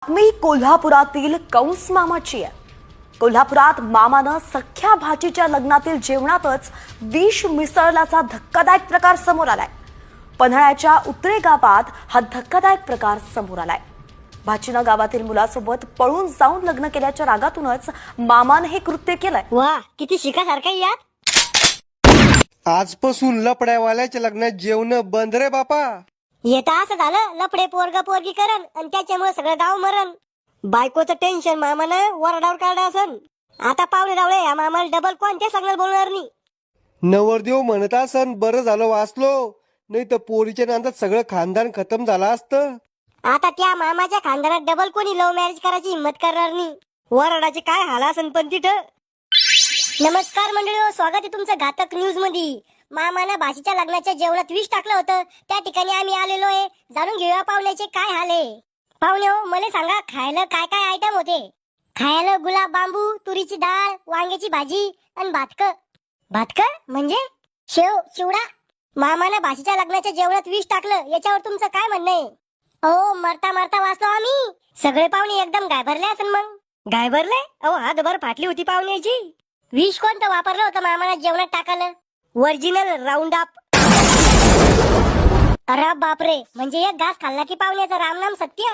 मी कोल्हापुरातील कंस मामाची आहे. कोल्हापुरात मामानं सख्या भाचीच्या लग्नातील जेवणातच विष मिसळल्याचा धक्कादायक प्रकार समोर आलाय. पन्हाळ्याच्या उतरे गावात हा धक्कादायक प्रकार समोर आलाय. भाचीनं गावातील मुलासोबत पळून जाऊन लग्न केल्याच्या रागातूनच मामानं हे कृत्य केलंय. वा, किती शिकासारखं आहे यात. आजपासून लपड्यावाल्याच्या लग्नात जेवण बंद रे बापा. येता असं झालं, लफडे पोरग पोरगी करण आणि त्याच्यामुळे सगळं गाव मरण. बायकोचं टेन्शन मामानं वरडावर काढलं असन. आता पावले रावळे या मामाला डबल कोणत्याच लग्नात बोलणार नाही. नवरदेव म्हणत असन बरं झालं वाचलो, नाही तर पोरीच्या नांदात सगळं खानदान खतम झालं असतं. आता त्या मामाच्या खानदानात डबल कोणी लव्ह मॅरेज करायची हिंमत करणार नाही. वरडाचे काय हाल असन पण तिथं. नमस्कार मंडळी, स्वागत आहे तुमचं घातक न्यूज मध्ये. मामानं भाषेच्या लग्नाच्या जेवणात विष टाकलं होतं, त्या ठिकाणी आम्ही आलेलो आहे. जाणून घेऊया पाहुण्याचे काय हाल आहे. पाहुणे हो, मला सांगा खायला काय काय आयटम होते. खायला गुलाब बांबू, तुरीची डाळ, वांग्याची भाजी आणि भातक. भातक म्हणजे शेव चिवडा. मामानं भाषेच्या लग्नाच्या जेवणात विष टाकलं, याच्यावर तुमचं काय म्हणणं आहे. हो, मरता मरता वाचलो आम्ही. सगळे पाहुणे एकदम गायभरले असन. मग गायभरले? अहो, हातभर फाटली होती पाहुण्याची. विष कोणतं वापरलं होतं मामानं जेवणात टाकायला? Original round up. अरे बापरे, म्हणजे एक घास खाल्ला की पाहुण्याचं रामनाम सत्य.